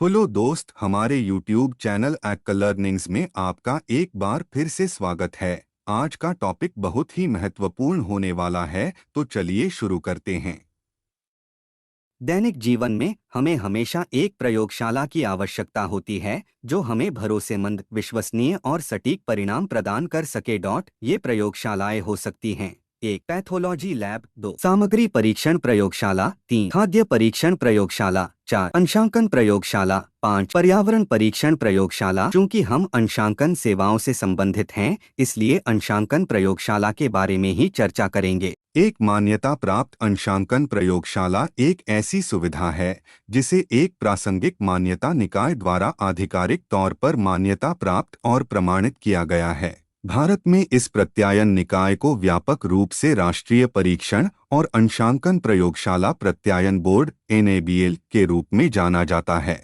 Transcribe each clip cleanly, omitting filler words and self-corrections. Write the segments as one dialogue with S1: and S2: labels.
S1: Hello दोस्त, हमारे YouTube channel Ekka learnings में आपका एक बार फिर से स्वागत है। आज का टॉपिक बहुत ही महत्वपूर्ण होने वाला है, तो चलिए शुरू करते हैं।
S2: दैनिक जीवन में हमें हमेशा एक प्रयोगशाला की आवश्यकता होती है जो हमें भरोसेमंद, विश्वसनीय और सटीक परिणाम प्रदान कर सके। ये प्रयोगशालाएं हो सकती हैं: एक, पैथोलॉजी लैब; दो, सामग्री परीक्षण प्रयोगशाला; तीन, खाद्य परीक्षण प्रयोगशाला; चार, अंशांकन प्रयोगशाला; पाँच, पर्यावरण परीक्षण प्रयोगशाला। चूंकि हम अंशांकन सेवाओं से संबंधित हैं, इसलिए अंशांकन प्रयोगशाला के बारे में ही चर्चा करेंगे।
S1: एक मान्यता प्राप्त अंशांकन प्रयोगशाला एक ऐसी सुविधा है जिसे एक प्रासंगिक मान्यता निकाय द्वारा आधिकारिक तौर पर मान्यता प्राप्त और प्रमाणित किया गया है। भारत में इस प्रत्यायन निकाय को व्यापक रूप से राष्ट्रीय परीक्षण और अंशांकन प्रयोगशाला प्रत्यायन बोर्ड (NABL) के रूप में जाना जाता है।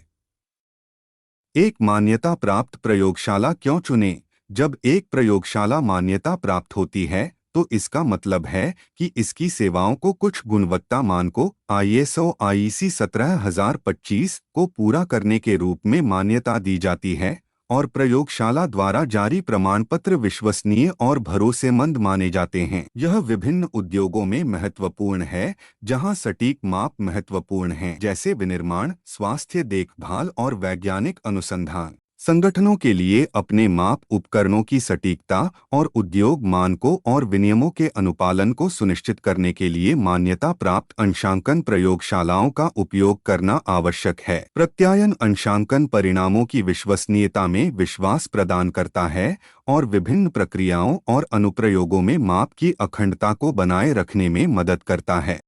S1: एक मान्यता प्राप्त प्रयोगशाला क्यों चुनें? जब एक प्रयोगशाला मान्यता प्राप्त होती है तो इसका मतलब है कि इसकी सेवाओं को कुछ गुणवत्ता मानकों ISO IEC 17025 को पूरा करने के रूप में मान्यता दी जाती है और प्रयोगशाला द्वारा जारी प्रमाण पत्र विश्वसनीय और भरोसेमंद माने जाते हैं। यह विभिन्न उद्योगों में महत्वपूर्ण है, जहां सटीक माप महत्वपूर्ण हैं, जैसे विनिर्माण, स्वास्थ्य देखभाल और वैज्ञानिक अनुसंधान। संगठनों के लिए अपने माप उपकरणों की सटीकता और उद्योग मानकों और विनियमों के अनुपालन को सुनिश्चित करने के लिए मान्यता प्राप्त अंशांकन प्रयोगशालाओं का उपयोग करना आवश्यक है। प्रत्यायन अंशांकन परिणामों की विश्वसनीयता में विश्वास प्रदान करता है और विभिन्न प्रक्रियाओं और अनुप्रयोगों में माप की अखंडता को बनाए रखने में मदद करता है।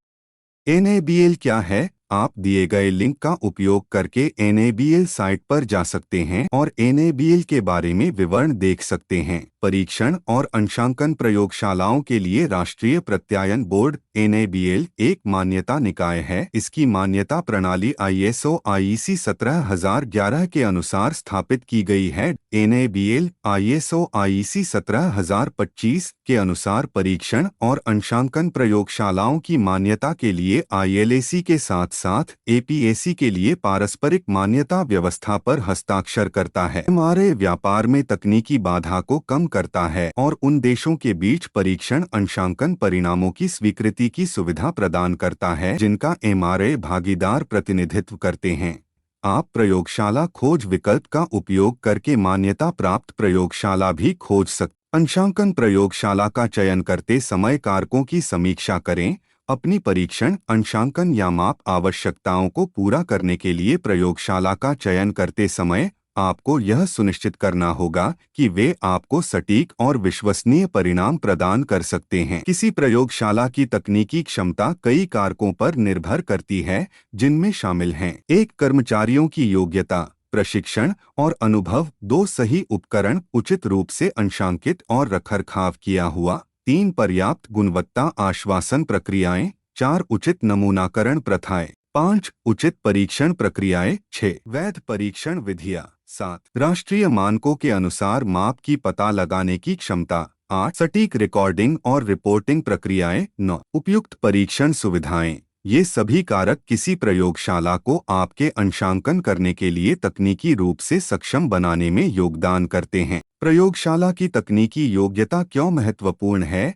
S1: NABL क्या है? आप दिए गए लिंक का उपयोग करके NABL साइट पर जा सकते हैं और NABL के बारे में विवरण देख सकते हैं। परीक्षण और अंशांकन प्रयोगशालाओं के लिए राष्ट्रीय प्रत्यायन बोर्ड NABL एक मान्यता निकाय है। इसकी मान्यता प्रणाली ISO IEC 17011 के अनुसार स्थापित की गई है। NABL ISO IEC 17025 के अनुसार परीक्षण और अंशांकन प्रयोगशालाओं की मान्यता के लिए ILAC के साथ साथ APAC के लिए पारस्परिक मान्यता व्यवस्था पर हस्ताक्षर करता है। हमारे व्यापार में तकनीकी बाधा को कम करता है और उन देशों के बीच परीक्षण अंशांकन परिणामों की स्वीकृति की सुविधा प्रदान करता है जिनका MRA भागीदार प्रतिनिधित्व करते हैं। आप प्रयोगशाला खोज विकल्प का उपयोग करके मान्यता प्राप्त प्रयोगशाला भी खोज सकते। अंशांकन प्रयोगशाला का चयन करते समय कारकों की समीक्षा करें। अपनी परीक्षण, अंशांकन या माप आवश्यकताओं को पूरा करने के लिए प्रयोगशाला का चयन करते समय आपको यह सुनिश्चित करना होगा कि वे आपको सटीक और विश्वसनीय परिणाम प्रदान कर सकते हैं। किसी प्रयोगशाला की तकनीकी क्षमता कई कारकों पर निर्भर करती है, जिनमें शामिल हैं: एक, कर्मचारियों की योग्यता, प्रशिक्षण और अनुभव; दो, सही उपकरण, उचित रूप से अंशांकित और रखरखाव किया हुआ; तीन, पर्याप्त गुणवत्ता आश्वासन प्रक्रियाएं; चार, उचित नमूनाकरण प्रथाएं; पाँच, उचित परीक्षण प्रक्रियाएं; छह, वैध परीक्षण विधियां; सात, राष्ट्रीय मानकों के अनुसार माप की पता लगाने की क्षमता; आठ, सटीक रिकॉर्डिंग और रिपोर्टिंग प्रक्रियाएं; नौ, उपयुक्त परीक्षण सुविधाएं। ये सभी कारक किसी प्रयोगशाला को आपके अंशांकन करने के लिए तकनीकी रूप से सक्षम बनाने में योगदान करते हैं। प्रयोगशाला की तकनीकी योग्यता क्यों महत्वपूर्ण है?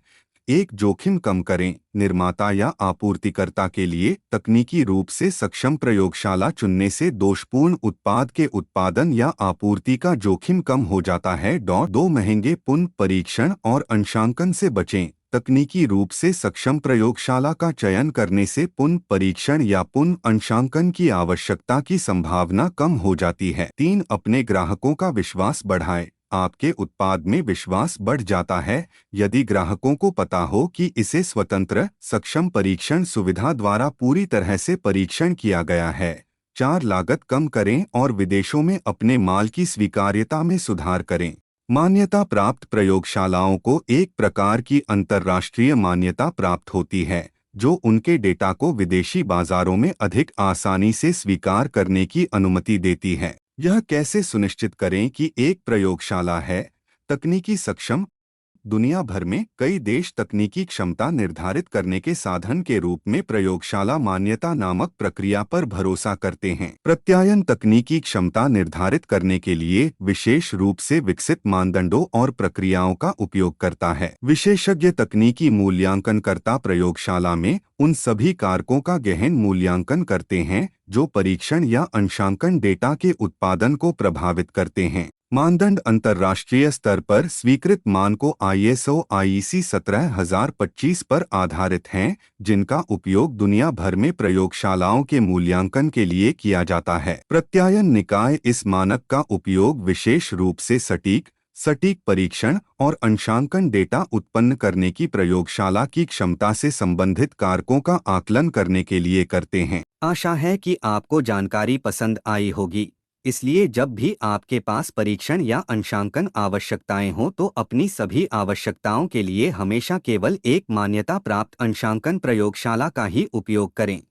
S1: एक, जोखिम कम करें। निर्माता या आपूर्तिकर्ता के लिए तकनीकी रूप से सक्षम प्रयोगशाला चुनने से दोषपूर्ण उत्पाद के उत्पादन या आपूर्ति का जोखिम कम हो जाता है। दो, महंगे पुनः परीक्षण और अंशांकन से बचें। तकनीकी रूप से सक्षम प्रयोगशाला का चयन करने से पुनः परीक्षण या पुनः अंशांकन की आवश्यकता की संभावना कम हो जाती है। तीन, अपने ग्राहकों का विश्वास बढ़ाएं। आपके उत्पाद में विश्वास बढ़ जाता है यदि ग्राहकों को पता हो कि इसे स्वतंत्र, सक्षम परीक्षण सुविधा द्वारा पूरी तरह से परीक्षण किया गया है। चार, लागत कम करें और विदेशों में अपने माल की स्वीकार्यता में सुधार करें। मान्यता प्राप्त प्रयोगशालाओं को एक प्रकार की अंतर्राष्ट्रीय मान्यता प्राप्त होती है जो उनके डेटा को विदेशी बाजारों में अधिक आसानी से स्वीकार करने की अनुमति देती है। यह कैसे सुनिश्चित करें कि एक प्रयोगशाला है तकनीकी सक्षम, दुनिया भर में कई देश तकनीकी क्षमता निर्धारित करने के साधन के रूप में प्रयोगशाला मान्यता नामक प्रक्रिया पर भरोसा करते हैं। प्रत्यायन तकनीकी क्षमता निर्धारित करने के लिए विशेष रूप से विकसित मानदंडों और प्रक्रियाओं का उपयोग करता है। विशेषज्ञ तकनीकी मूल्यांकनकर्ता प्रयोगशाला में उन सभी कारकों का गहन मूल्यांकन करते हैं जो परीक्षण या अंशांकन डेटा के उत्पादन को प्रभावित करते हैं। मानदंड अंतर्राष्ट्रीय स्तर पर स्वीकृत मानकों ISO IEC 17025 पर आधारित हैं, जिनका उपयोग दुनिया भर में प्रयोगशालाओं के मूल्यांकन के लिए किया जाता है। प्रत्यायन निकाय इस मानक का उपयोग विशेष रूप से सटीक परीक्षण और अंशांकन डेटा उत्पन्न करने की प्रयोगशाला की क्षमता से संबंधित कारकों का आकलन करने के लिए करते हैं।
S2: आशा है कि आपको जानकारी पसंद आई होगी। इसलिए जब भी आपके पास परीक्षण या अंशांकन आवश्यकताएं हो तो अपनी सभी आवश्यकताओं के लिए हमेशा केवल एक मान्यता प्राप्त अंशांकन प्रयोगशाला का ही उपयोग करें।